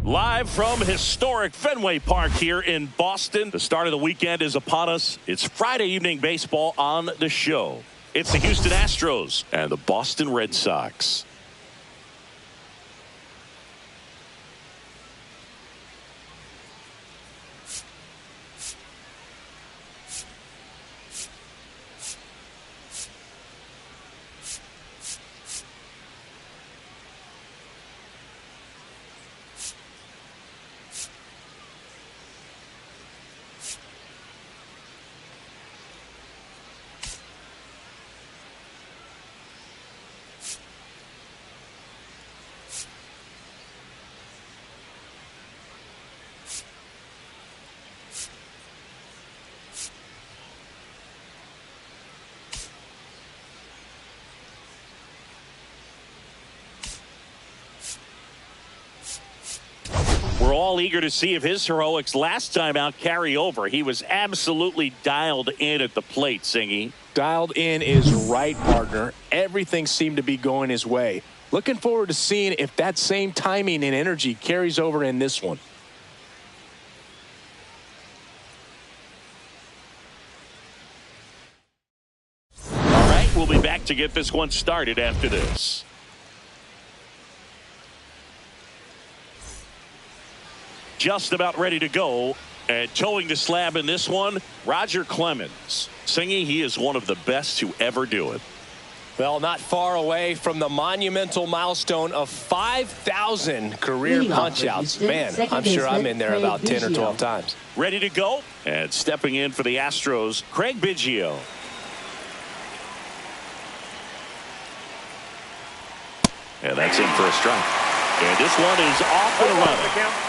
Live from historic Fenway Park here in Boston. The start of the weekend is upon us. It's Friday evening baseball on the show. It's the Houston Astros and the Boston Red Sox. We're all eager to see if his heroics last time out carry over. He was absolutely dialed in at the plate, Singy. Dialed in is right, partner. Everything seemed to be going his way. Looking forward to seeing if that same timing and energy carries over in this one. All right, we'll be back to get this one started after this. Just about ready to go, and towing the slab in this one, Roger Clemens. Singing, he is one of the best to ever do it. Well, not far away from the monumental milestone of 5,000 career punch-outs. Man, I'm sure I'm in there about 10 or 12 times. Ready to go, and stepping in for the Astros, Craig Biggio. And that's in for a strike. And this one is off and running.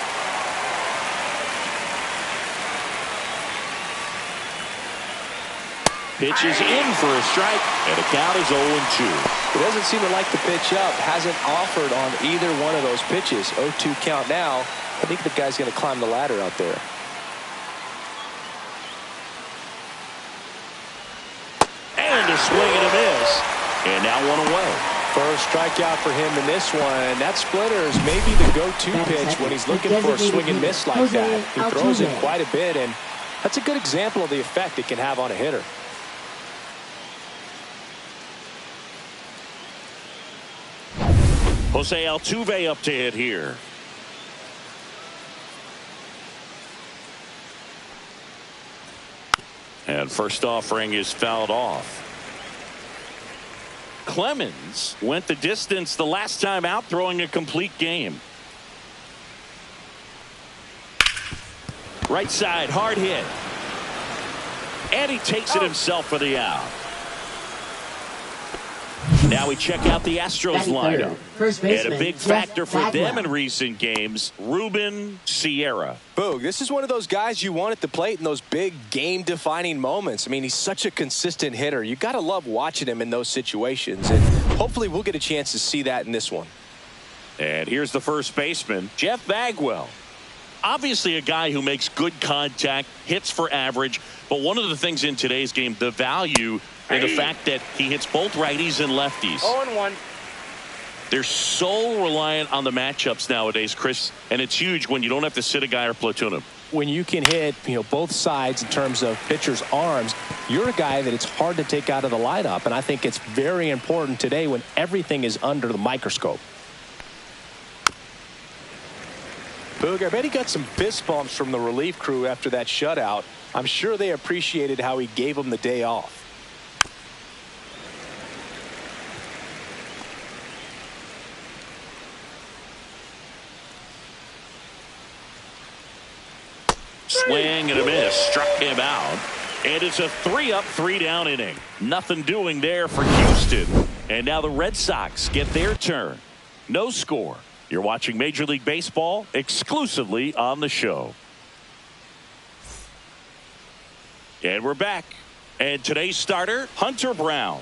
Pitch is in for a strike, and the count is 0-2. He doesn't seem to like the pitch up. Hasn't offered on either one of those pitches. 0-2 count now. I think the guy's going to climb the ladder out there. And a swing and a miss. And now one away. First strikeout for him in this one. That splitter is maybe the go-to pitch when he's looking for a swing and miss like that. He throws it quite a bit, and that's a good example of the effect it can have on a hitter. Jose Altuve up to hit here. And first offering is fouled off. Clemens went the distance the last time out, throwing a complete game. Right side, hard hit. And he takes it himself for the out. Now we check out the Astros lineup. And a big factor for them in recent games, Ruben Sierra. Boog, this is one of those guys you want at the plate in those big game-defining moments. I mean, he's such a consistent hitter. You got to love watching him in those situations, and hopefully we'll get a chance to see that in this one. And here's the first baseman, Jeff Bagwell. Obviously a guy who makes good contact, hits for average, but one of the things in today's game, the value and the fact that he hits both righties and lefties. 0-1. They're so reliant on the matchups nowadays, Chris, and it's huge when you don't have to sit a guy or platoon him. When you can hit, both sides in terms of pitchers' arms, you're a guy that it's hard to take out of the lineup, and I think it's very important today when everything is under the microscope. Boog, I bet he got some fist bumps from the relief crew after that shutout. I'm sure they appreciated how he gave them the day off. Swing and a miss, struck him out. And it's a 3-up, 3-down inning. Nothing doing there for Houston. And now the Red Sox get their turn. No score. You're watching Major League Baseball exclusively on the show. And we're back. And today's starter, Hunter Brown.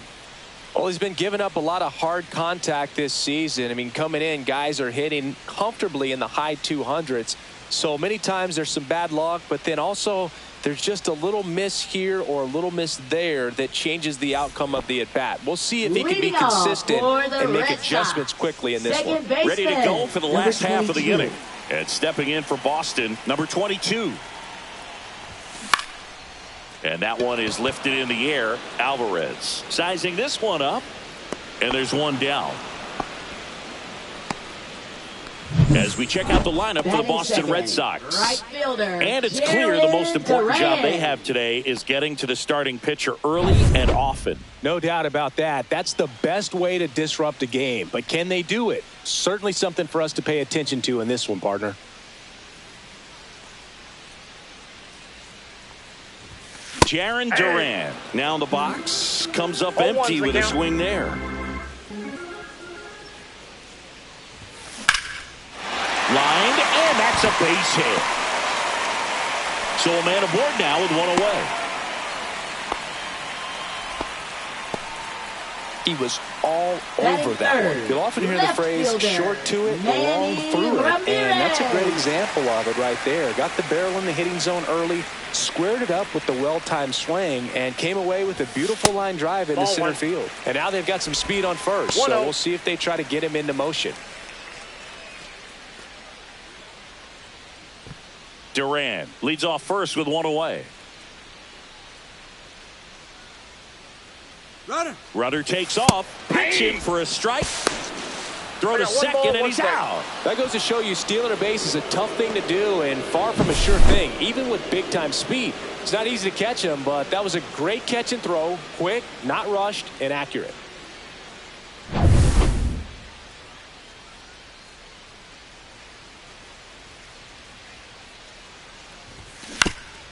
Well, he's been giving up a lot of hard contact this season. I mean, coming in, guys are hitting comfortably in the high 200s. So many times there's some bad luck, but then also there's just a little miss here or a little miss there that changes the outcome of the at-bat. We'll see if he can be consistent and make adjustments quickly in this one. Ready to go for the last half of the inning. And stepping in for Boston, number 22. And that one is lifted in the air. Alvarez sizing this one up. And there's one down. As we check out the lineup for the Boston Red Sox. Right fielder, and it's clear the most important job they have today is getting to the starting pitcher early and often. No doubt about that. That's the best way to disrupt a game. But can they do it? Certainly something for us to pay attention to in this one, partner. Jarren Duran now in the box. Comes up empty with a swing there. Lined, and that's a base hit. So a man aboard now with one away. He was all over that one. You'll often hear the phrase short to it, long through it. And that's a great example of it right there. Got the barrel in the hitting zone early, squared it up with the well-timed swing, and came away with a beautiful line drive into center field. And now they've got some speed on first, so we'll see if they try to get him into motion. Duran leads off first with one away. Runner takes off, pitching for a strike. Throw to second, and he's out. That goes to show you stealing a base is a tough thing to do and far from a sure thing, even with big-time speed. It's not easy to catch him, but that was a great catch and throw, quick, not rushed, and accurate.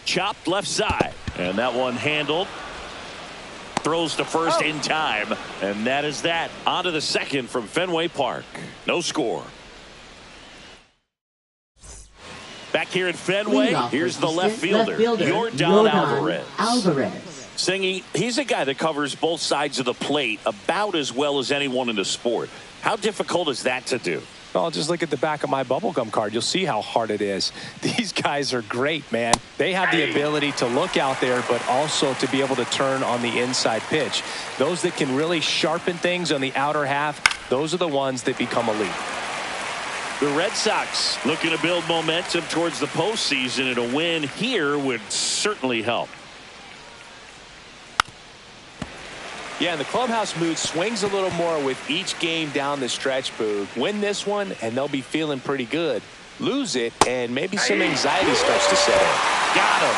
Chopped left side, and that one handled. Throws to first in time, and that is that. On to the second from Fenway Park. No score. Back here at Fenway, here's the left fielder, Yordan Alvarez. Singy, he's a guy that covers both sides of the plate about as well as anyone in the sport. How difficult is that to do? Well, just look at the back of my bubblegum card. You'll see how hard it is. These guys are great, man. They have the ability to look out there, but also to be able to turn on the inside pitch. Those that can really sharpen things on the outer half, those are the ones that become elite. The Red Sox looking to build momentum towards the postseason, and a win here would certainly help. Yeah, and the clubhouse mood swings a little more with each game down the stretch, Boog. Win this one, and they'll be feeling pretty good. Lose it, and maybe some anxiety starts to set in. Got him.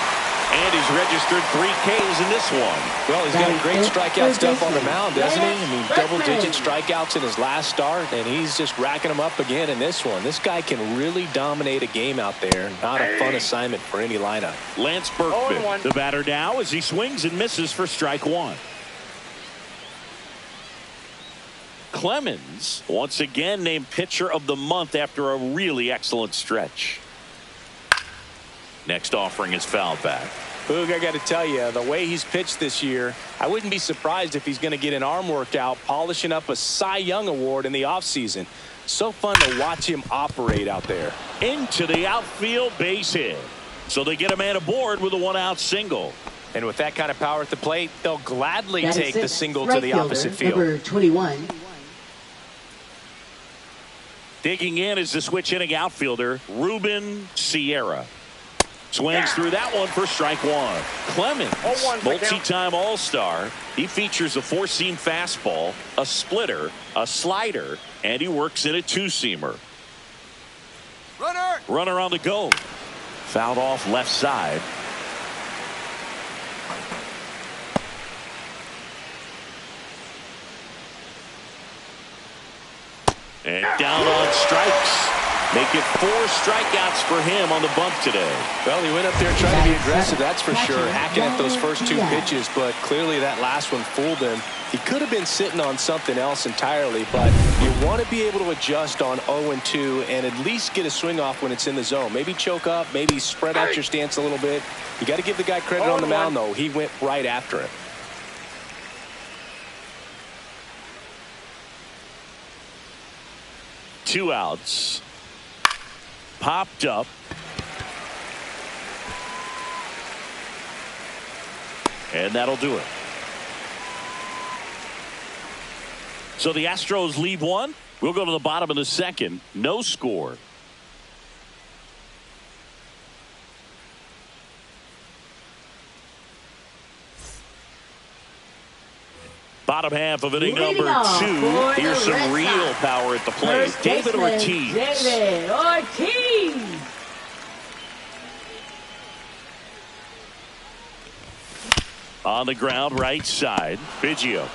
And he's registered 3 Ks in this one. Well, he's got great strikeout stuff on the mound, doesn't he? I mean, double-digit strikeouts in his last start, and he's just racking them up again in this one. This guy can really dominate a game out there. Not a fun assignment for any lineup. Lance Berkman, the batter now, as he swings and misses for strike one. Clemens once again named pitcher of the month after a really excellent stretch. Next offering is fouled back. Boog, I got to tell you, the way he's pitched this year, I wouldn't be surprised if he's going to get an arm workout polishing up a Cy Young award in the offseason. So fun to watch him operate out there. Into the outfield, base hit. So they get a man aboard with a 1-out single. And with that kind of power at the plate, they'll gladly take the single to the opposite field. Number 21. Digging in is the switch hitting outfielder, Ruben Sierra. Swings through that one for strike one. Clemens, multi-time All-Star. He features a 4-seam fastball, a splitter, a slider, and he works in a 2-seamer. Runner on the go. Fouled off left side. And down on strikes. Make it 4 strikeouts for him on the bump today. Well, he went up there trying to be aggressive, that's for sure, hacking at those first 2 pitches, but clearly that last one fooled him. He could have been sitting on something else entirely, but you want to be able to adjust on 0-2 and at least get a swing off when it's in the zone. Maybe choke up, maybe spread out your stance a little bit. You got to give the guy credit on the mound, though. He went right after it. 2 outs. Popped up. And that'll do it. So the Astros lead 1. We'll go to the bottom of the 2nd. No score. Bottom half of inning number 2. Here's some real power at the plate. David Ortiz. David Ortiz. On the ground, right side. Biggio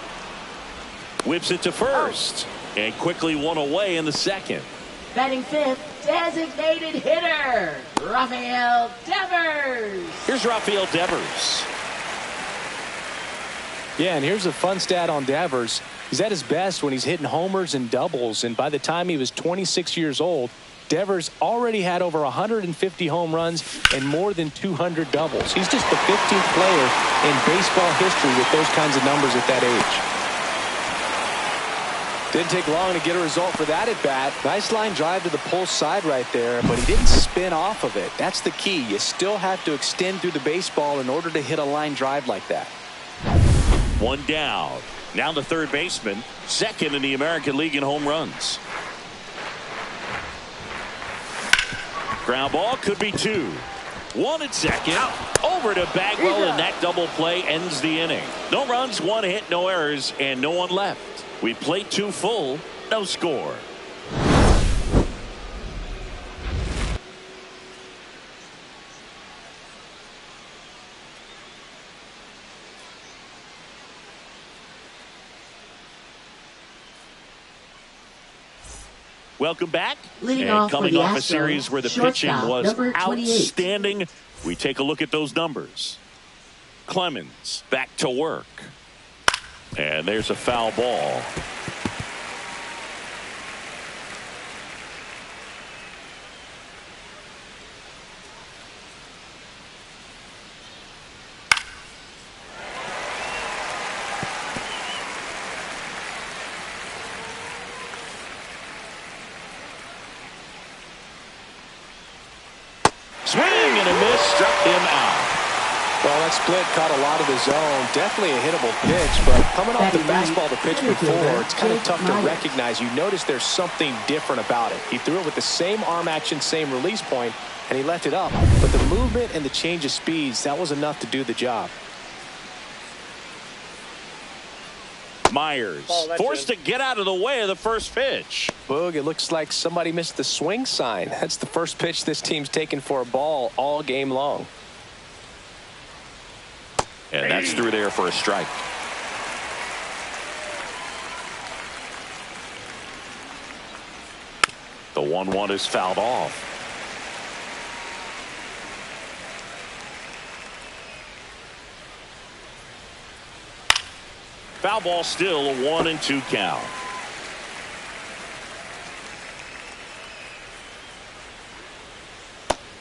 whips it to first. And quickly one away in the 2nd. Batting 5th, designated hitter, Rafael Devers. Here's Rafael Devers. Yeah, and here's a fun stat on Devers. He's at his best when he's hitting homers and doubles, and by the time he was 26 years old, Devers already had over 150 home runs and more than 200 doubles. He's just the 15th player in baseball history with those kinds of numbers at that age. Didn't take long to get a result for that at bat. Nice line drive to the pull side right there, but he didn't spin off of it. That's the key. You still have to extend through the baseball in order to hit a line drive like that. 1 down. Now the third baseman, 2nd in the American League in home runs. Ground ball could be 2. 1 at 2nd. Over to Bagwell, and that double play ends the inning. No runs, 1 hit, no errors, and no one left. We played 2 full, no score. Welcome back. And coming off a series where the pitching was outstanding, we take a look at those numbers. Clemens back to work. And there's a foul ball. Swing and a miss, struck him out. Well, that split caught a lot of the zone. Definitely a hittable pitch, but coming off the fastball the pitch before, it's kind of tough to recognize. You notice there's something different about it. He threw it with the same arm action, same release point, and he left it up. But the movement and the change of speeds, that was enough to do the job. Myers forced to get out of the way of the first pitch. Boog, it looks like somebody missed the swing sign. That's the first pitch this team's taken for a ball all game long. And that's through there for a strike. The 1-1 is fouled off. Foul ball, still a 1-2 count.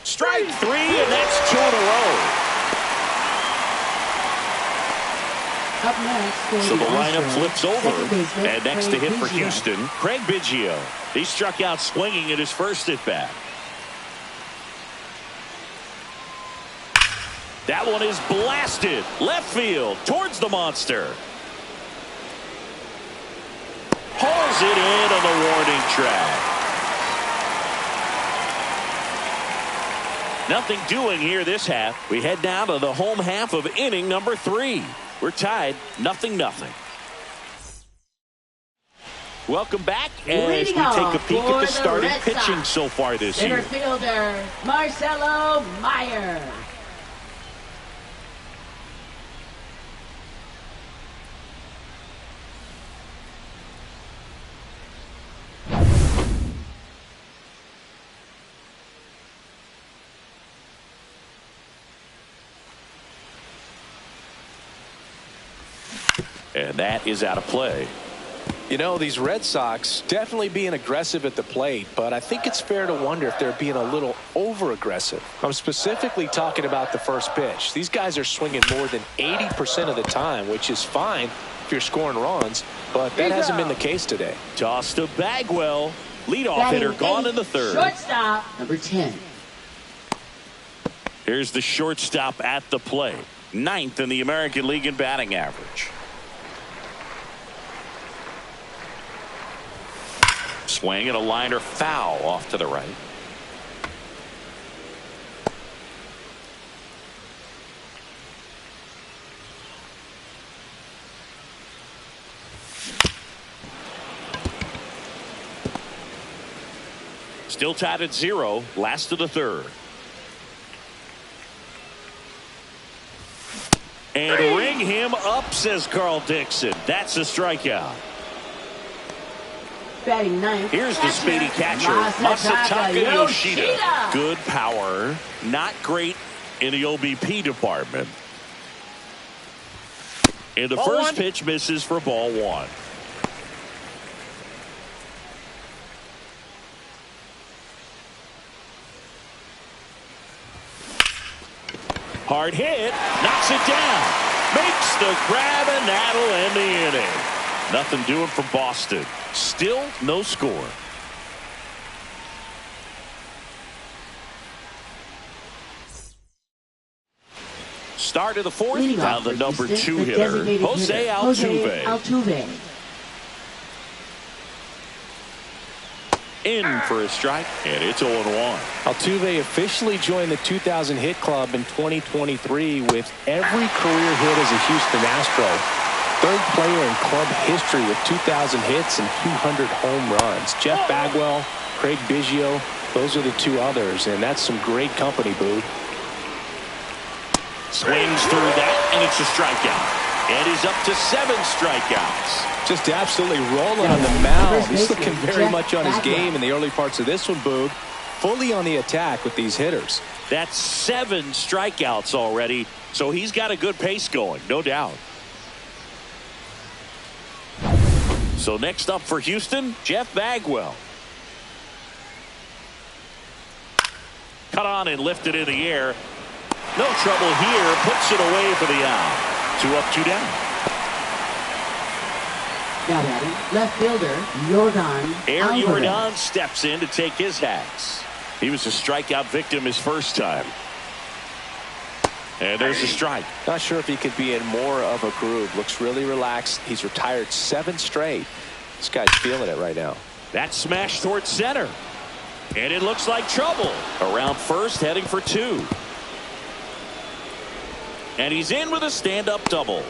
Strike 3, and that's 2 in a row. Up next, so the lineup flips over, and next to hit for Houston, Craig Biggio. He struck out swinging at his first at bat. That one is blasted left field towards the monster. Hauls it in on the warning track. Nothing doing here this half. We head down to the home half of inning number 3. We're tied 0-0. Welcome back as we take a peek at the starting pitching so far this year. Center fielder Marcelo Meyer. And that is out of play. You know, these Red Sox definitely being aggressive at the plate, but I think it's fair to wonder if they're being a little over-aggressive. I'm specifically talking about the first pitch. These guys are swinging more than 80% of the time, which is fine if you're scoring runs, but that hasn't been the case today. Toss to Bagwell. Leadoff hitter gone in the third. Shortstop, number 10. Here's the shortstop at the plate. 9th in the American League in batting average. Swing and a liner foul off to the right. Still tied at 0, last of the third. And ring him up, says Carl Dixon. That's a strikeout. Batting 9th. Here's the speedy catcher, Masataka Yoshida. Good power, not great in the OBP department. And the first pitch misses for ball 1. Hard hit, knocks it down, makes the grab, and that'll end the inning. Nothing doing for Boston. Still no score. Start of the fourth. Now the number 2 hitter, Jose Altuve. In for a strike, and it's 0-1. Altuve officially joined the 2,000 hit club in 2023 with every career hit as a Houston Astro. Third player in club history with 2,000 hits and 200 home runs. Jeff Bagwell, Craig Biggio, those are the 2 others, and that's some great company, Boo. Swings through that, and it's a strikeout. And he's up to 7 strikeouts. Just absolutely rolling on the mound. He's looking very much on his game in the early parts of this one, Boog. Fully on the attack with these hitters. That's 7 strikeouts already, so he's got a good pace going, no doubt. So next up for Houston, Jeff Bagwell. Cut on and lifted in the air. No trouble here, puts it away for the out. 2 up, 2 down. Now batting, left fielder, Jordan steps in to take his hats. He was a strikeout victim his first time. And there's a strike. Not sure if he could be in more of a groove. Looks really relaxed. He's retired 7 straight. This guy's feeling it right now. That smash towards center. And it looks like trouble. Around first, heading for 2. And he's in with a stand-up double.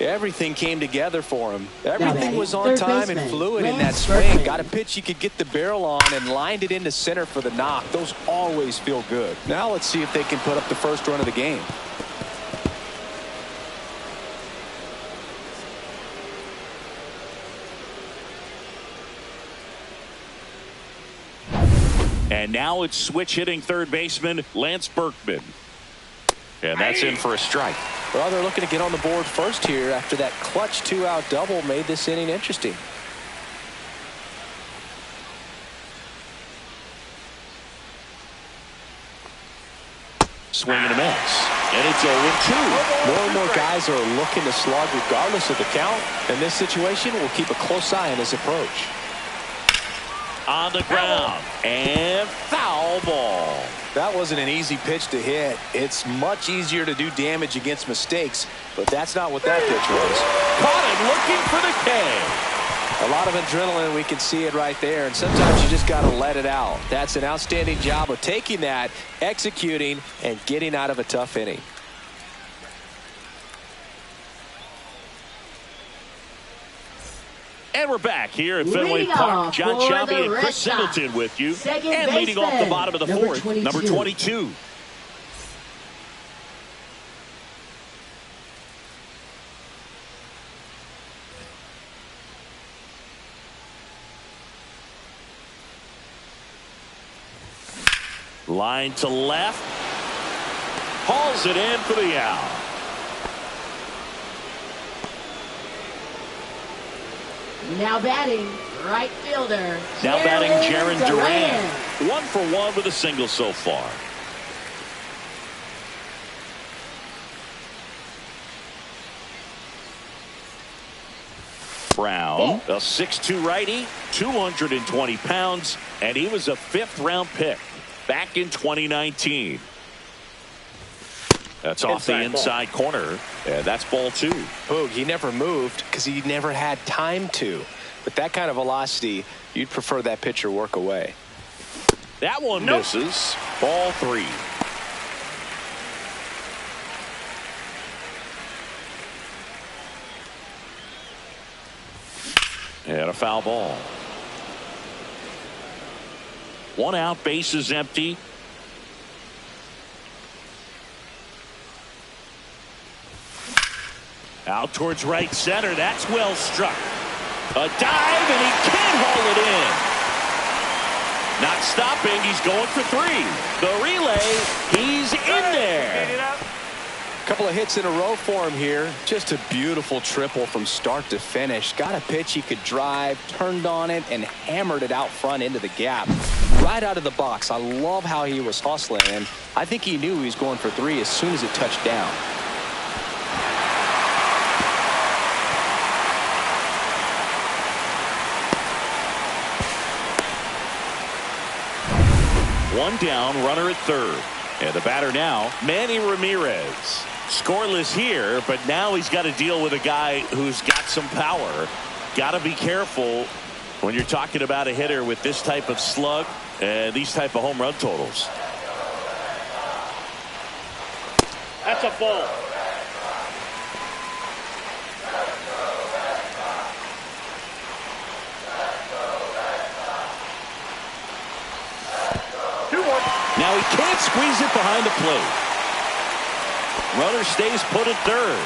Everything came together for him. Everything was on time and fluid in that swing. Got a pitch he could get the barrel on and lined it into center for the knock. Those always feel good. Now let's see if they can put up the first run of the game. And now it's switch hitting third baseman Lance Berkman. And that's in for a strike. Well, they're looking to get on the board first here after that clutch 2-out double made this inning interesting. Swing and a miss. And it's 0-2. More and more guys are looking to slug regardless of the count. In this situation, we'll keep a close eye on his approach. On the ground. And foul ball. That wasn't an easy pitch to hit. It's much easier to do damage against mistakes, but that's not what that pitch was. Caught him looking for the K. A lot of adrenaline, we can see it right there, and sometimes you just got to let it out. That's an outstanding job of taking that, executing, and getting out of a tough inning. And we're back here at Fenway Park. John Shelby and Chris Singleton with you. And leading off the bottom of the fourth, number 22. Line to left. Hauls it in for the out. Now batting, right fielder. Now batting Jarren Duran. 1 for 1 with a single so far. round. A 6'2 righty, 220 pounds, and he was a 5th-round pick back in 2019. That's off the inside corner, and that's ball 2. Boog, he never moved because he never had time to. With that kind of velocity, you'd prefer that pitcher work away. That one misses. Ball 3. And a foul ball. 1 out, base is empty. Out towards right center. That's well struck. A dive, and he can't haul it in. Not stopping. He's going for 3. The relay. He's in there. A couple of hits in a row for him here. Just a beautiful triple from start to finish. Got a pitch he could drive, turned on it, and hammered it out front into the gap. Right out of the box. I love how he was hustling, and I think he knew he was going for 3 as soon as it touched down. One down, runner at 3rd. And the batter now, Manny Ramirez. Scoreless here, but now he's got to deal with a guy who's got some power. Got to be careful when you're talking about a hitter with this type of slug and these type of home run totals. That's a ball. Now he can't squeeze it behind the plate. Runner stays put at 3rd.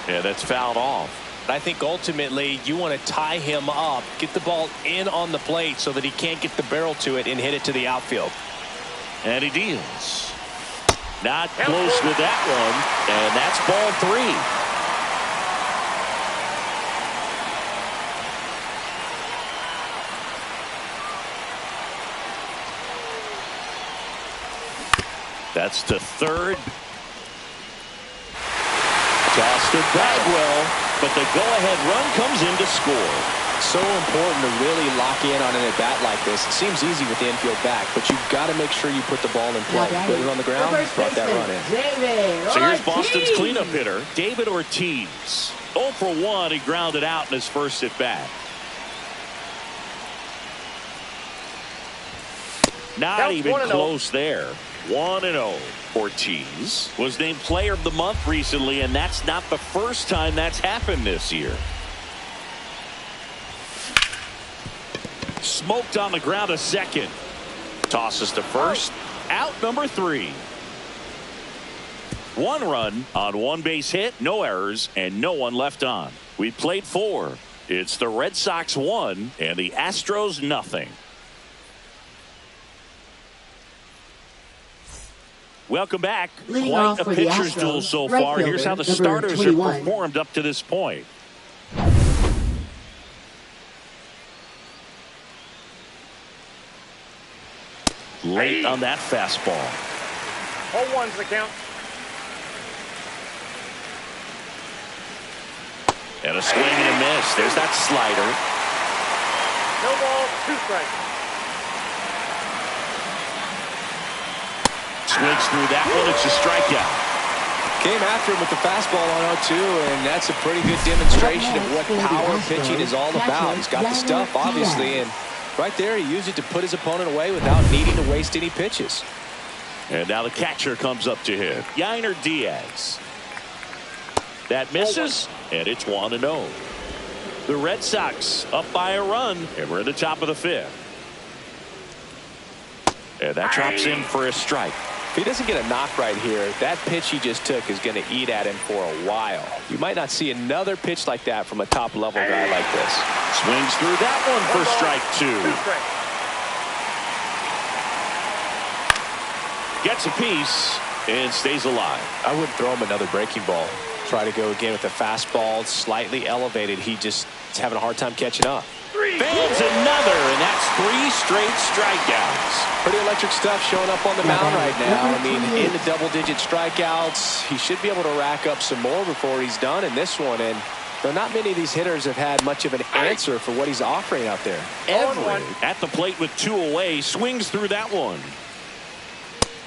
Yeah, that's fouled off. I think ultimately you want to tie him up, get the ball in on the plate so that he can't get the barrel to it and hit it to the outfield. And he deals. Not close with that one, and that's ball 3. That's to 3rd. Tossed to Bagwell, but the go-ahead run comes in to score. So important to really lock in on an at-bat like this. It seems easy with the infield back, but you've got to make sure you put the ball in play. Put it on the ground, brought that run in. So here's Boston's cleanup hitter, David Ortiz. 0 for 1, he grounded out in his first at-bat. Not even close there. 1-0. Ortiz was named Player of the Month recently, and that's not the first time that's happened this year. Smoked on the ground a second. Tosses to first. Out number 3. 1 run on 1 base hit, no errors, and no one left on. We played 4. It's the Red Sox 1 and the Astros nothing. Welcome back. Leading Quite off a for the pitcher's Astros, duel so right far. Here's how the fielder, starters number have 21. performed up to this point. Late on that fastball. 0-1's the count. And a swing and a miss. There's that slider. No ball, 2 strikes. Swings through that one. It's a strikeout. Came after him with the fastball on 0-2, and that's a pretty good demonstration of what power pitching is all about. He's got the stuff, obviously, and right there he used it to put his opponent away without needing to waste any pitches. And now the catcher comes up to him. Yainer Diaz. That misses, and it's 1-0. The Red Sox up by a run, and we're in the top of the 5th. And that drops in for a strike. If he doesn't get a knock right here, that pitch he just took is going to eat at him for a while. You might not see another pitch like that from a top-level guy like this. Swings through that one for strike 2. 2 strikes. Gets a piece and stays alive. I wouldn't throw him another breaking ball. Try to go again with the fastball, slightly elevated. He just He's having a hard time catching up. Fans another, and that's 3 straight strikeouts. Pretty electric stuff showing up on the mound right now. I mean, in the double-digit strikeouts, he should be able to rack up some more before he's done in this one. And there are not many of these hitters have had much of an answer for what he's offering out there. Everett at the plate with 2 away, swings through that one.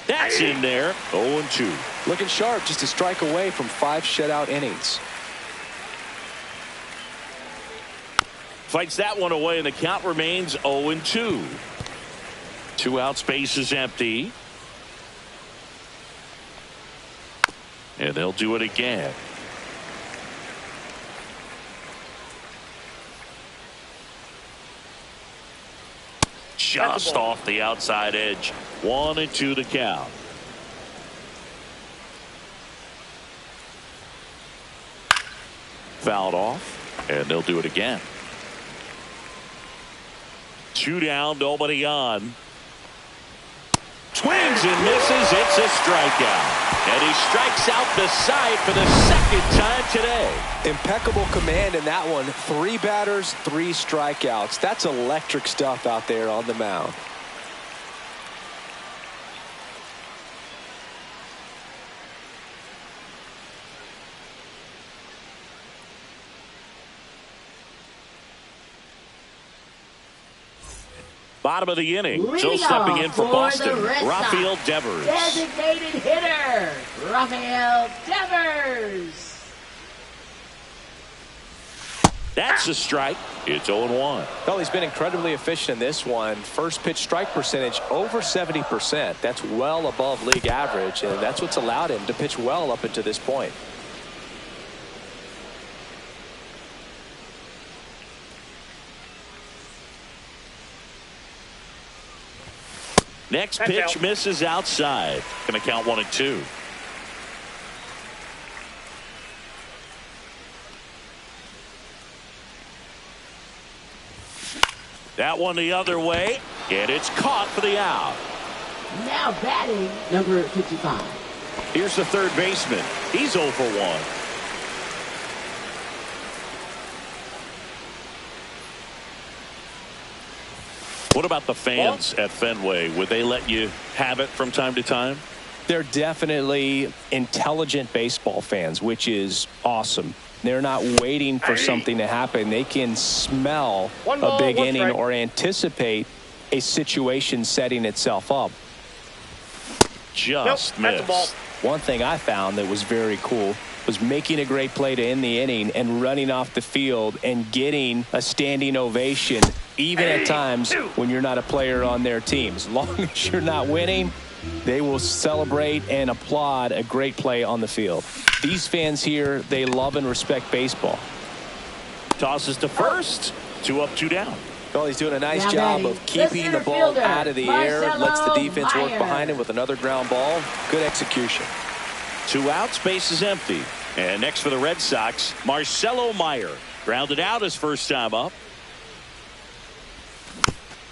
That's in there. 0-2. Looking sharp, just a strike away from 5 shutout innings. Fights that one away, and the count remains 0-2. 2 outs, base is empty. And they'll do it again. Just off the outside edge. 1-2 the count. Fouled off, and they'll do it again. 2 down, nobody on. Swings and misses. It's a strikeout. And he strikes out the side for the 2nd time today. Impeccable command in that one. 3 batters, 3 strikeouts. That's electric stuff out there on the mound. Bottom of the inning. Leading So stepping in for off Boston, the Red Sox, Rafael Devers. Designated hitter, Rafael Devers. That's a strike. It's 0-1. Well, he's been incredibly efficient in this one. First pitch strike percentage over 70%. That's well above league average, and that's what's allowed him to pitch well up until this point. Next pitch misses outside. Going to count 1-2. That one the other way, and it's caught for the out. Now batting, number 55. Here's the third baseman. He's 0 for 1. What about the fans at Fenway? Would they let you have it from time to time? They're definitely intelligent baseball fans, which is awesome. They're not waiting for something to happen. They can smell a big inning or anticipate a situation setting itself up. Just missed. One thing I found that was very cool was making a great play to end the inning and running off the field and getting a standing ovation, even at times when you're not a player on their team. As long as you're not winning, they will celebrate and applaud a great play on the field. These fans here, they love and respect baseball. Tosses to first. 2 up, 2 down. Well, he's doing a nice job of keeping the ball out of the air. Lets the defense work behind him with another ground ball. Good execution. 2 outs, base is empty. And next for the Red Sox, Marcelo Meyer. Grounded out his first time up.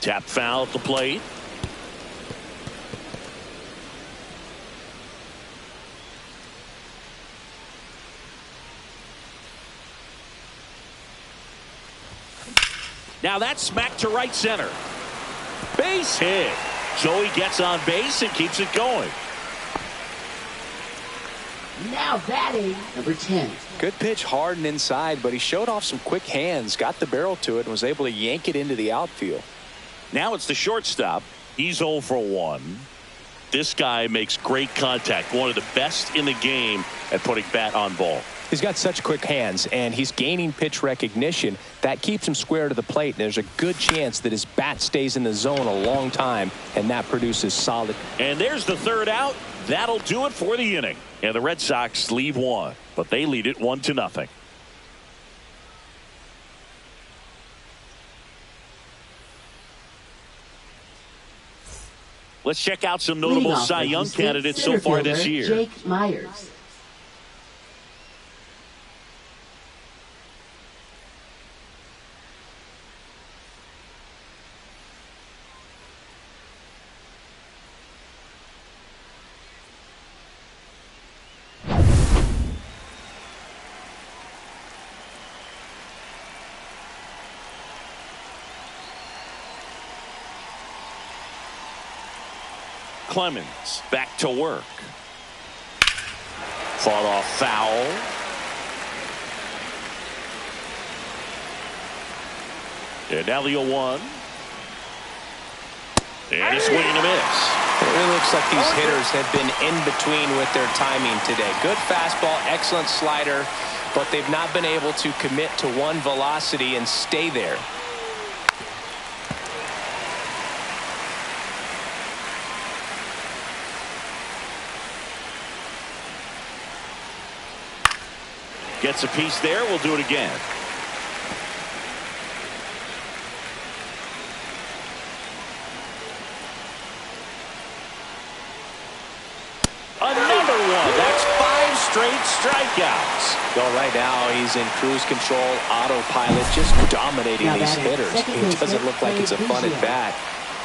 Tap foul at the plate. Now that's smacked to right center. Base hit. So he gets on base and keeps it going. Now batting, number 10. Good pitch, hard and inside, but he showed off some quick hands, got the barrel to it, and was able to yank it into the outfield. Now it's the shortstop. He's 0 for 1. This guy makes great contact. One of the best in the game at putting bat on ball. He's got such quick hands, and he's gaining pitch recognition. That keeps him square to the plate, and there's a good chance that his bat stays in the zone a long time, and that produces solid. And there's the third out. That'll do it for the inning. And the Red Sox leave one, but they lead it 1-0. Let's check out some notable Cy Young candidates so far this year. Jake Myers. Clemens back to work. Fought off foul. And now the 0-1. And a swing and a miss. It really looks like these hitters have been in between with their timing today. Good fastball, excellent slider, but they've not been able to commit to one velocity and stay there. Gets a piece there. We'll do it again. Another one. That's 5 straight strikeouts. Well, right now he's in cruise control, autopilot, just dominating Now these that is hitters. second It baseman, doesn't look like it's a fun Biggio. at bat.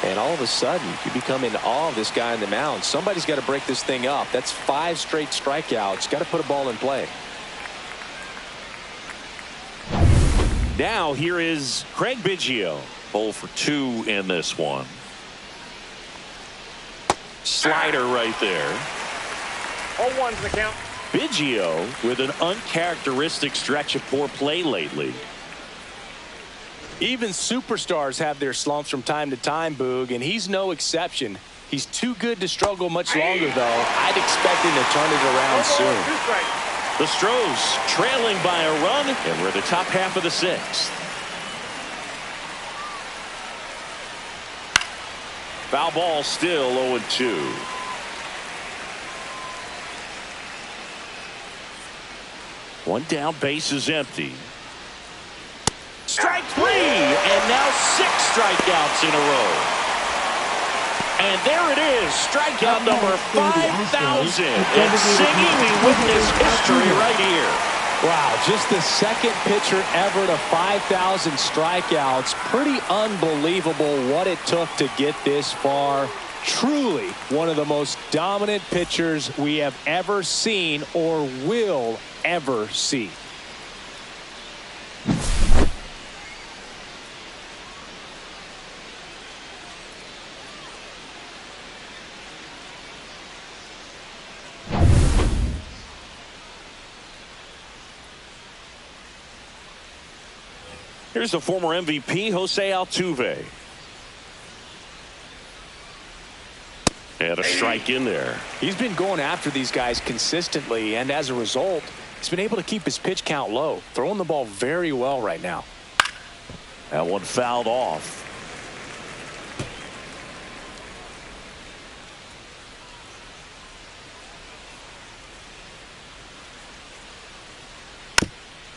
And all of a sudden, you become in awe of this guy on the mound. Somebody's got to break this thing up. That's 5 straight strikeouts. Got to put a ball in play. Now here is Craig Biggio. 0 for 2 in this one. Slider right there. 0-1's the count. Biggio with an uncharacteristic stretch of poor play lately. Even superstars have their slumps from time to time, Boog, and he's no exception. He's too good to struggle much longer, though. I'd expect him to turn it around 2 soon. strikes. The Stros trailing by a run, and we're the top half of the 6th. Foul ball still 0-2. One down, base is empty. Strike 3, and now 6 strikeouts in a row. And there it is, strikeout number 5,000. And singing the witness history right here. Wow, just the second pitcher ever to 5,000 strikeouts. Pretty unbelievable what it took to get this far. Truly one of the most dominant pitchers we have ever seen or will ever see. Here's the former MVP, Jose Altuve. And a strike in there. He's been going after these guys consistently, and as a result, he's been able to keep his pitch count low, throwing the ball very well right now. That one fouled off.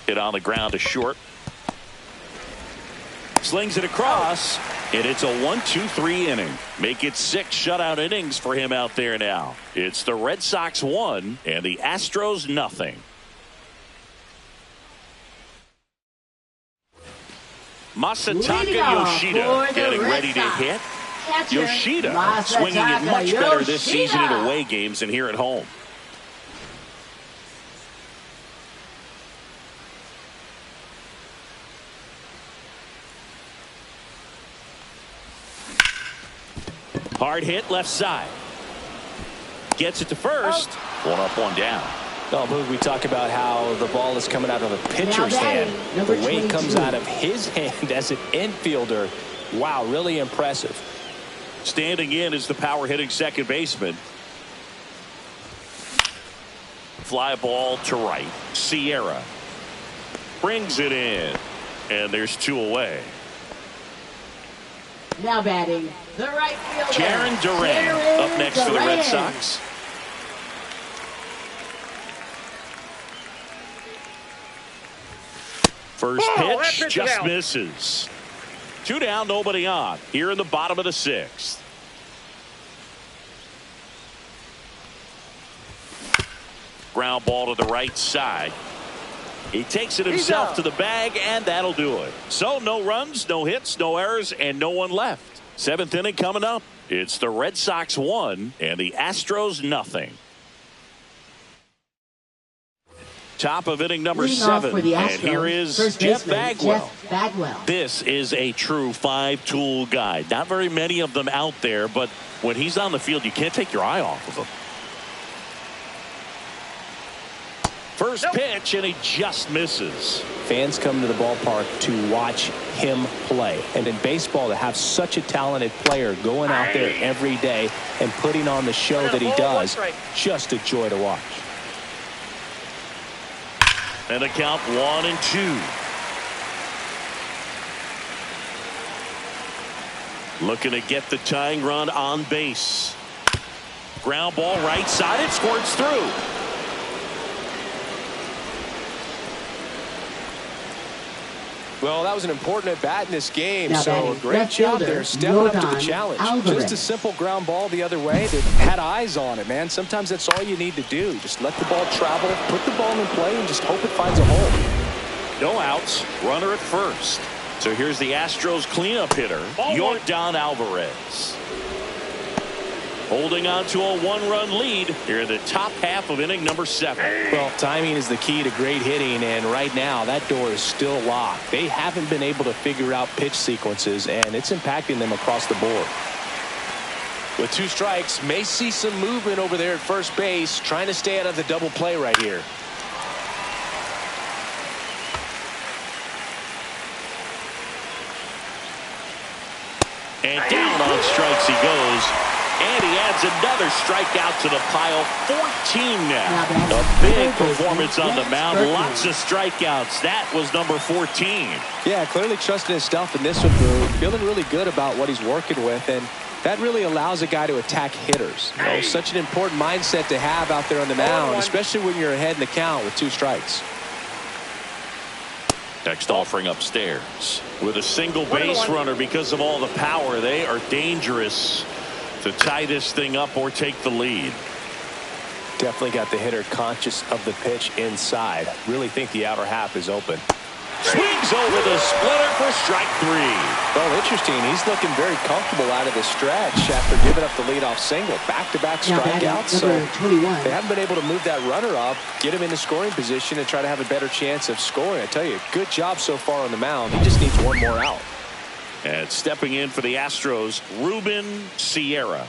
Hit on the ground to short. Slings it across, and it's a 1-2-3 inning. Make it 6 shutout innings for him out there now. It's the Red Sox 1 and the Astros nothing. Masataka Yoshida getting ready to hit. Yoshida swinging it much better this season in away games than here at home. Hard hit left side. Gets it to first. 1 up, 1 down. Oh, Boog, we talk about how the ball is coming out of a pitcher's hand. The way it comes out of his hand as an infielder. Wow, really impressive. Standing in is the power hitting second baseman. Fly ball to right. Sierra brings it in. And there's 2 away. Now batting, the right fielder, Jarren Duran up next for the Red Sox. First pitch just misses. 2 down, nobody on. Here in the bottom of the 6th. Ground ball to the right side. He takes it himself to the bag, and that'll do it. So no runs, no hits, no errors, and no one left. 7th inning coming up. It's the Red Sox 1 and the Astros nothing. Top of inning number Leading off 7. for the And Astros, here is first Jeff baseman, Bagwell. Jeff Bagwell. This is a true 5-tool guy. Not very many of them out there, but when he's on the field, you can't take your eye off of him. First pitch, and he just misses. Fans come to the ballpark to watch him play. And in baseball, to have such a talented player going out there every day and putting on the show that he does, just a joy to watch. And a count 1-2. Looking to get the tying run on base. Ground ball right side. It squirts through. Well, that was an important at-bat in this game, Now so batting, a great left job fielder, there, stepping up to the Jordan challenge. Alvarez. Just a simple ground ball the other way that had eyes on it, man. Sometimes that's all you need to do. Just let the ball travel, put the ball in play, and just hope it finds a hole. No outs. Runner at first. So here's the Astros cleanup hitter, Jordan Alvarez. Holding on to a 1-run lead here in the top half of inning number 7. Well, timing is the key to great hitting, and right now that door is still locked. They haven't been able to figure out pitch sequences, and it's impacting them across the board. With 2 strikes, may see some movement over there at first base, trying to stay out of the double play right here. And down on strikes he goes. And he adds another strikeout to the pile. 14 now. A big performance on the mound. Lots of strikeouts. That was number 14. Yeah, clearly trusting his stuff in this one, Boo. Feeling really good about what he's working with, and that really allows a guy to attack hitters. You know, such an important mindset to have out there on the mound, especially when you're ahead in the count with 2 strikes. Next offering upstairs. With a single base runner because of all the power, they are dangerous to tie this thing up or take the lead. Definitely got the hitter conscious of the pitch inside. Really think the outer half is open. Swings over the splitter for strike 3. Well, interesting. He's looking very comfortable out of the stretch after giving up the leadoff single. Back-to-back strikeouts. So they haven't been able to move that runner up, get him in the scoring position, and try to have a better chance of scoring. I tell you, good job so far on the mound. He just needs one more out. And stepping in for the Astros, Ruben Sierra.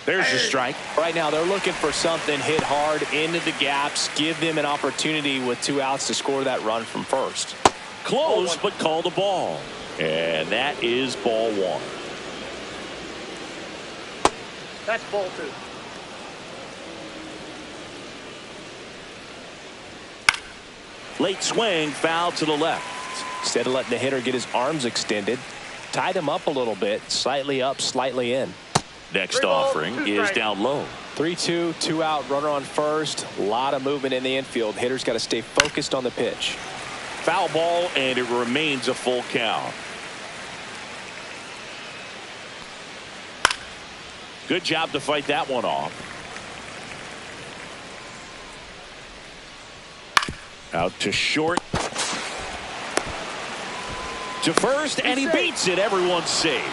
There's a strike. Right now they're looking for something, hit hard into the gaps, give them an opportunity with 2 outs to score that run from first. Close, but called a ball. And that is ball 1. That's ball 2. Late swing, foul to the left. Instead of letting the hitter get his arms extended, tied him up a little bit, slightly up, slightly in. Next offering is down low. 3-2, 2 out, runner on first. A lot of movement in the infield. Hitter's got to stay focused on the pitch. Foul ball, and it remains a full count. Good job to fight that one off. Out to short. To first, and he beats it. Everyone's safe.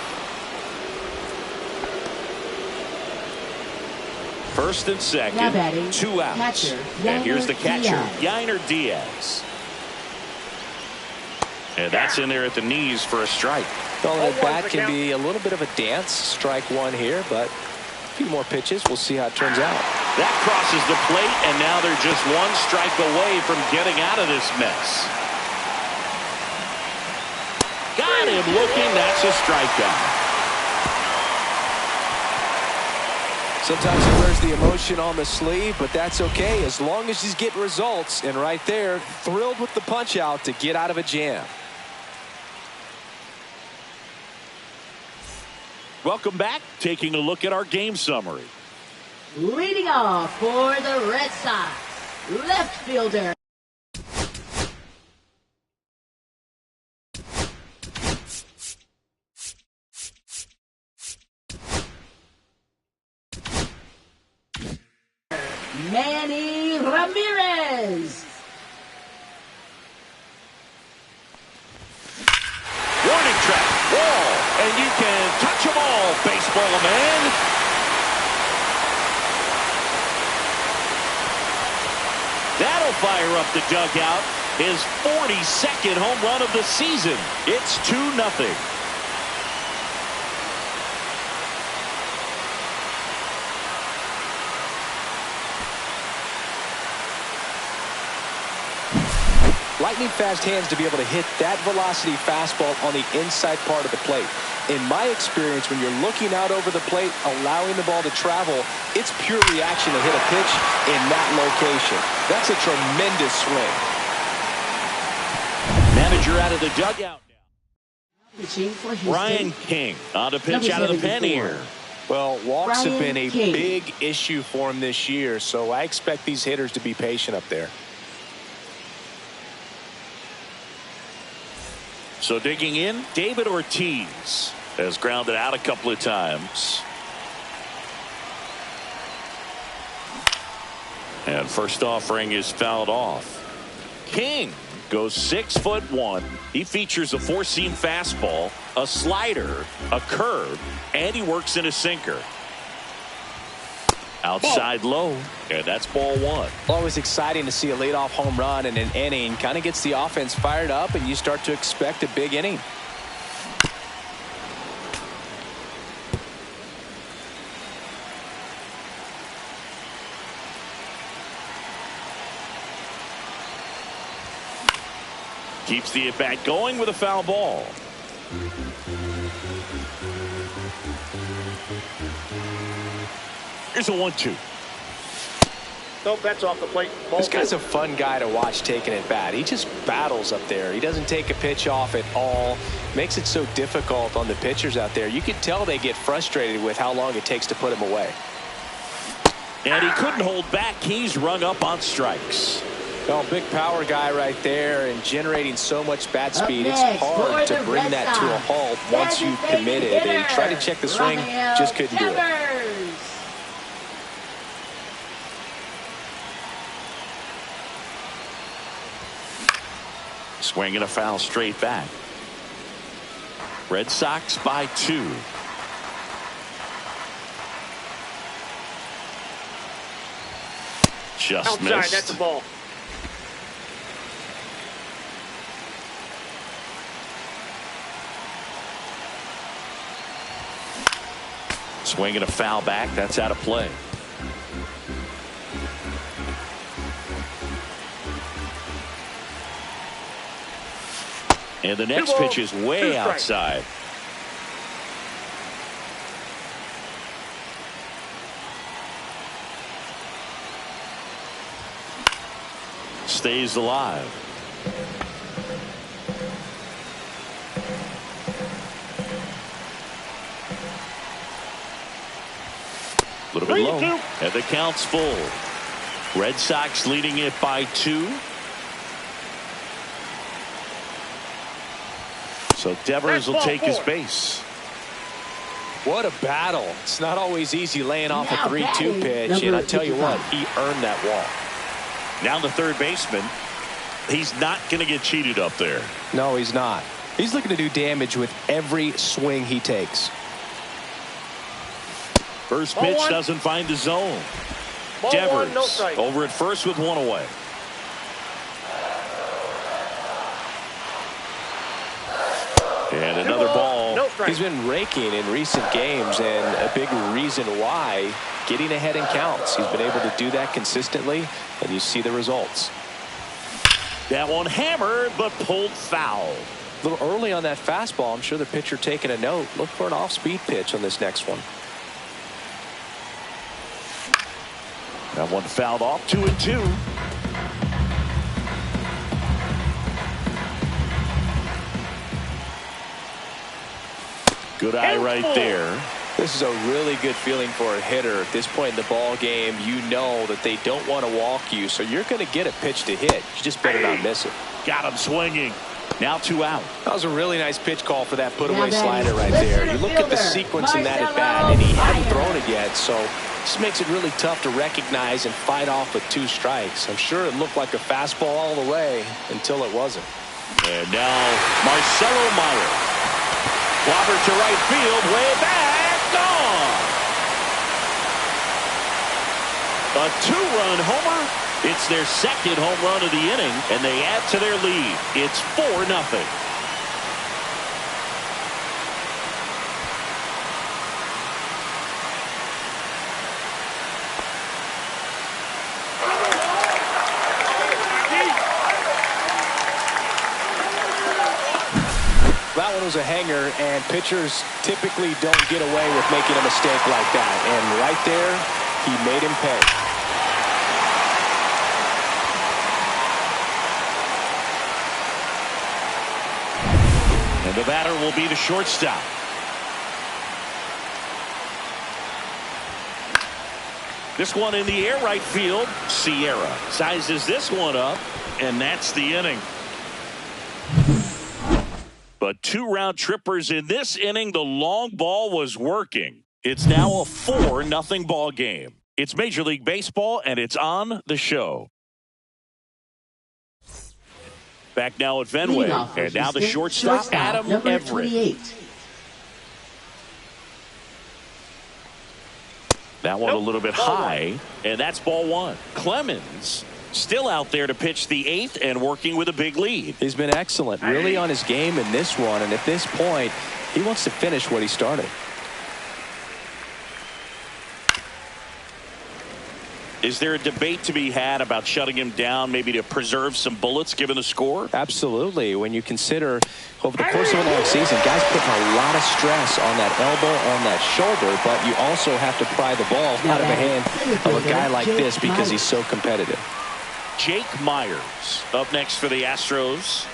First and second, 2 outs. And here's the catcher, Yainer Diaz. And that's in there at the knees for a strike. Well, the bat can be a little bit of a dance. Strike 1 here, but a few more pitches. We'll see how it turns out. That crosses the plate, and now they're just 1 strike away from getting out of this mess. Got him looking. That's a strikeout. Sometimes he wears the emotion on the sleeve, but that's okay as long as he's getting results. And right there, thrilled with the punch out to get out of a jam. Welcome back. Taking a look at our game summary. Leading off for the Red Sox, left fielder Manny Ramirez. Warning track, wall, and you can touch them all, baseball man. fire up the dugout. His 42nd home run of the season. It's 2-0. Lightning fast hands to be able to hit that velocity fastball on the inside part of the plate. In my experience, when you're looking out over the plate, allowing the ball to travel, it's pure reaction to hit a pitch in that location. That's a tremendous swing. Manager out of the dugout now. Pitching for Houston. Brian King on to pitch out of the pen here. Well, walks have been a King. big issue for him this year, so I expect these hitters to be patient up there. So digging in, David Ortiz has grounded out a couple of times. And first offering is fouled off. King goes 6'1". He features a four-seam fastball, a slider, a curve, and he works in a sinker. Outside low, and that's ball one. Always exciting to see a leadoff home run in an inning. Kind of gets the offense fired up, and you start to expect a big inning. Keeps the at-bat going with a foul ball. Here's a 1-2. Nope, that's off the plate. Ball This guy's two. a fun guy to watch taking at bat. He just battles up there. He doesn't take a pitch off at all. Makes it so difficult on the pitchers out there. You can tell they get frustrated with how long it takes to put him away. And he couldn't hold back. He's rung up on strikes. Well, big power guy right there and generating so much bat speed. It's next, hard for to the bring Red that to a Sox, halt once you've committed. And try to check the swing, just couldn't do it. Swinging a foul straight back. Red Sox by 2. Just Outside, missed. that's a ball. Swinging a foul back. That's out of play. And the next pitch is way outside. Stays alive. A little bit low. 3-2. And the count's full. Red Sox leading it by 2. So Devers will take his base. What a battle. It's not always easy laying off a Now 3-2 batting, pitch. And I tell you what, 55. he earned that walk. Now the third baseman. He's not going to get cheated up there. No, he's not. He's looking to do damage with every swing he takes. First Ball pitch one. doesn't find the zone. Ball Devers one, no strike. over at first with one away. And another ball. No strike. He's been raking in recent games, and a big reason why, getting ahead in counts. He's been able to do that consistently, and you see the results. That one hammered but pulled foul. A little early on that fastball. I'm sure the pitcher taking a note. Look for an off-speed pitch on this next one. That one fouled off. 2-2. Good eye right there. This is a really good feeling for a hitter at this point in the ball game. You know that they don't want to walk you, so you're going to get a pitch to hit. You just better not miss it. Got him swinging. Now 2 out. That was a really nice pitch call for that put-away Now slider right then, there. You look at the fielder, sequence in that at-bat, and he hadn't thrown it yet, so this makes it really tough to recognize and fight off with 2 strikes. I'm sure it looked like a fastball all the way until it wasn't. And now Marcelo Meyer. Clobber to right field, way back, gone. A 2-run homer It's their second home run of the inning, and they add to their lead. It's 4-0. That one was a hanger, and pitchers typically don't get away with making a mistake like that. And right there, he made him pay. And the batter will be the shortstop. This one in the air right field. Sierra sizes this one up, and that's the inning. But 2 round trippers in this inning. The long ball was working. It's now a 4-0 ball game. It's Major League Baseball, and it's on the show. Back now at Fenway, and now the shortstop, Adam Everett. 28. That one a little bit high, and that's ball 1. Clemens still out there to pitch the 8th and working with a big lead. He's been excellent, really on his game in this one, and at this point, he wants to finish what he started. Is there a debate to be had about shutting him down, maybe to preserve some bullets given the score? Absolutely. When you consider over the course of an long season, guys putting a lot of stress on that elbow, on that shoulder, but you also have to pry the ball out of the hand of a guy like this because he's so competitive. Jake Myers up next for the Astros.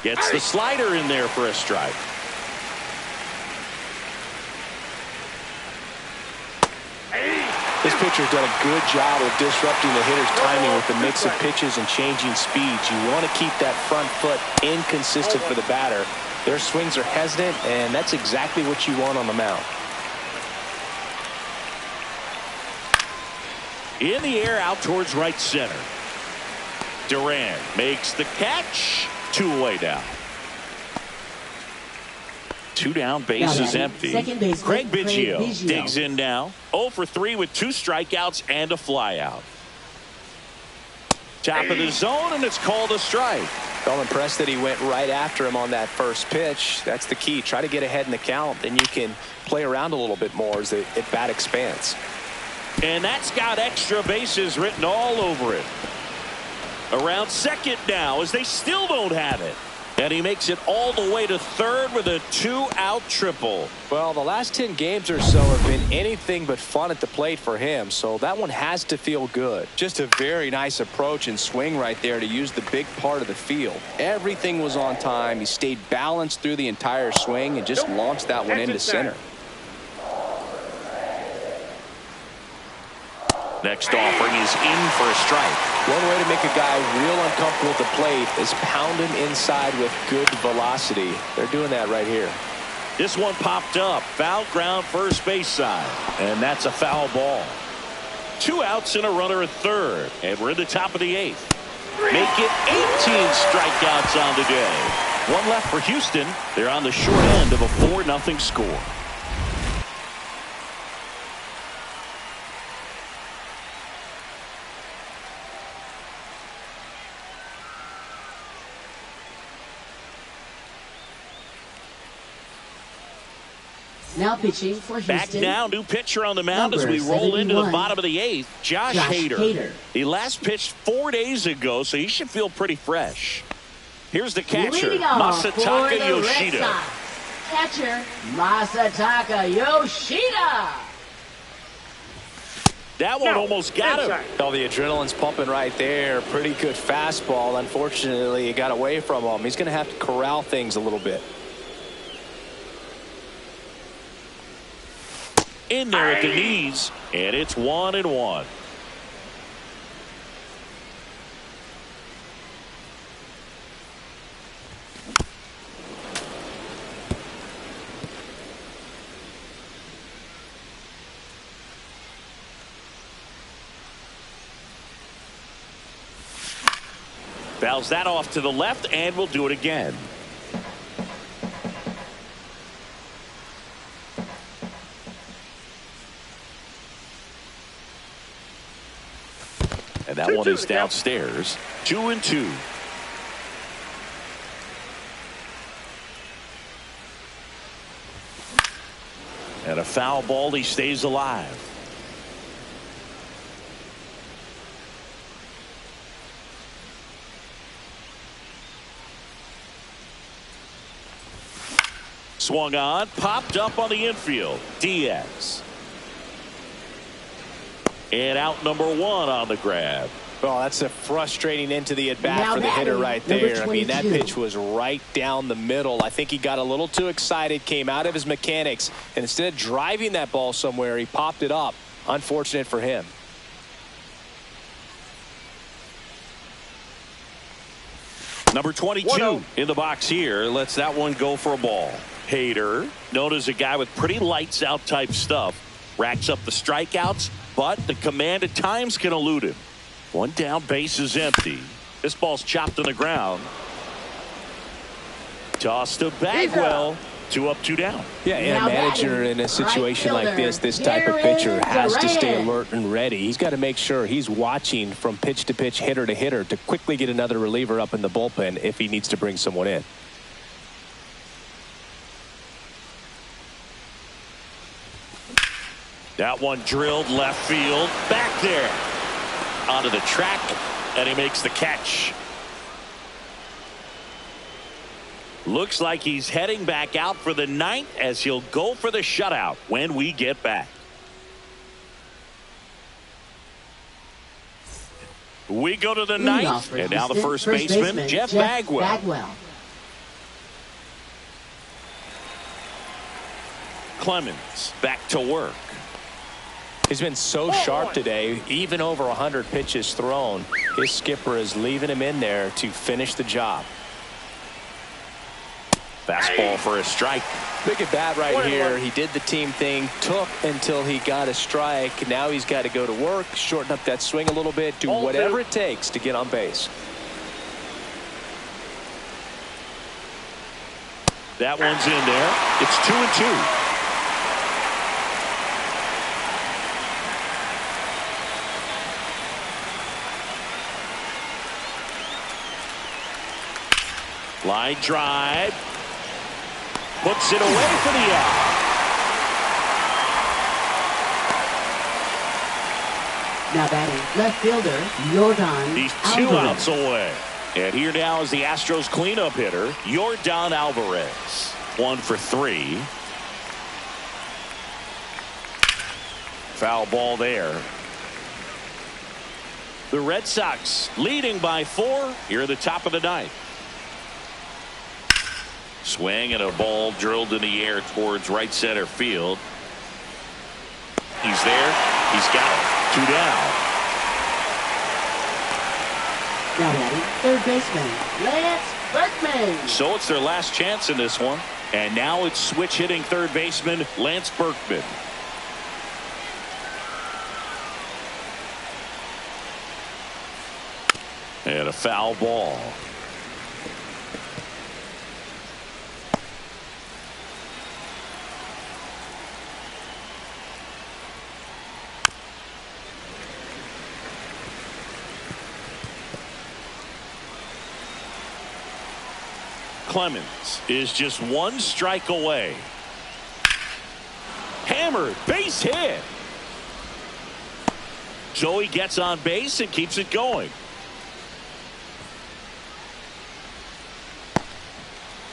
Gets the slider in there for a strike. This pitcher's done a good job of disrupting the hitter's timing with the mix of pitches and changing speeds. You want to keep that front foot inconsistent for the batter. Their swings are hesitant, and that's exactly what you want on the mound. In the air out towards right center. Duran makes the catch. 2 away down. 2 down, bases empty. Craig Biggio digs in now. 0 for 3 with 2 strikeouts and a flyout. Top of the zone, and it's called a strike. I'm impressed that he went right after him on that first pitch. That's the key. Try to get ahead in the count, then you can play around a little bit more as the at-bat expands. And that's got extra bases written all over it. Around second now as they still don't have it. And he makes it all the way to third with a 2-out triple. Well, the last 10 games or so have been anything but fun at the plate for him, so that one has to feel good. Just a very nice approach and swing right there to use the big part of the field. Everything was on time. He stayed balanced through the entire swing and just launched that one into center. Next offering is in for a strike. One way to make a guy real uncomfortable at the plate is pound him inside with good velocity. They're doing that right here. This one popped up. Foul ground first base side. And that's a foul ball. 2 outs and a runner at third. And we're in the top of the 8th. Make it 18 strikeouts on the day. 1 left for Houston. They're on the short end of a 4-0 score. Now pitching for Houston. Back now, new pitcher on the mound as we roll into the bottom of the 8th. Josh Hader. He last pitched 4 days ago, so he should feel pretty fresh. Here's the catcher, Masataka Yoshida. Catcher, Masataka Yoshida. That one almost got him. Oh, the adrenaline's pumping right there. Pretty good fastball. Unfortunately, it got away from him. He's going to have to corral things a little bit. In there at the knees, and it's 1-1. Fouls that off to the left, and we'll do it again. And that one is downstairs. 2-2. And a foul ball. He stays alive. Swung on, popped up on the infield. Diaz. And out number 1 on the grab. Oh, that's a frustrating end to the at-bat for the hitter right there. I mean, that pitch was right down the middle. I think he got a little too excited, came out of his mechanics, and instead of driving that ball somewhere, he popped it up. Unfortunate for him. Number 22 in the box here. Lets that one go for a ball. Hader, known as a guy with pretty lights out type stuff, racks up the strikeouts, but the command at times can elude him. One down, base is empty. This ball's chopped on the ground. Tossed to Bagwell. 2 up, 2 down. Yeah, and a manager in a situation like this type of pitcher has to stay alert and ready. He's got to make sure he's watching from pitch to pitch, hitter to hitter, to quickly get another reliever up in the bullpen if he needs to bring someone in. That one drilled left field. Back there. Onto the track. And he makes the catch. Looks like he's heading back out for the 9th as he'll go for the shutout when we get back. We go to the 9th. And now the first baseman, Jeff Bagwell. Clemens back to work. He's been so sharp today, even over 100 pitches thrown. His skipper is leaving him in there to finish the job. Fastball for a strike. Big at bat right here. He did the team thing, took until he got a strike. Now he's got to go to work, shorten up that swing a little bit, do whatever it takes to get on base. That one's in there. It's 2-2. Line drive. Puts it away for the out. Now batting left fielder, Yordan. He's 2 outs away. And here now is the Astros cleanup hitter, Yordan Alvarez. 1 for 3. Foul ball there. The Red Sox leading by 4 here at the top of the 9th. Swing and a ball drilled in the air towards right center field. He's there. He's got it. 2 down. Now batting third baseman, Lance Berkman. So it's their last chance in this one. And now it's switch hitting third baseman Lance Berkman. And a foul ball. Clemens is just 1 strike away. Hammered, base hit. So he gets on base and keeps it going.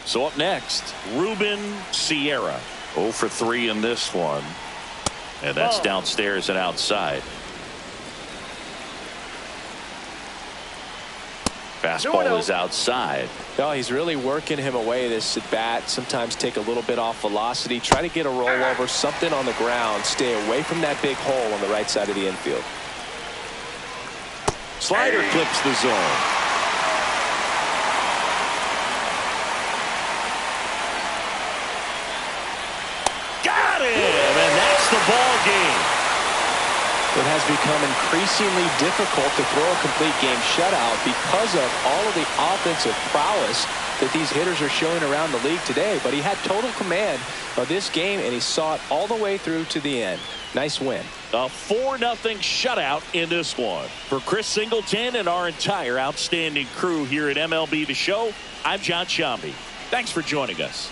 So up next, Ruben Sierra. 0 for 3 in this one. And that's downstairs and outside. Fastball is outside. No, he's really working him away this at bat. Sometimes take a little bit off velocity. Try to get a rollover, something on the ground. Stay away from that big hole on the right side of the infield. Slider clips the zone. Got him, and that's the ball game. It has become increasingly difficult to throw a complete game shutout because of all of the offensive prowess that these hitters are showing around the league today. But he had total command of this game, and he saw it all the way through to the end. Nice win. A 4-0 shutout in this one. For Chris Singleton and our entire outstanding crew here at MLB The Show, I'm John Shambi. Thanks for joining us.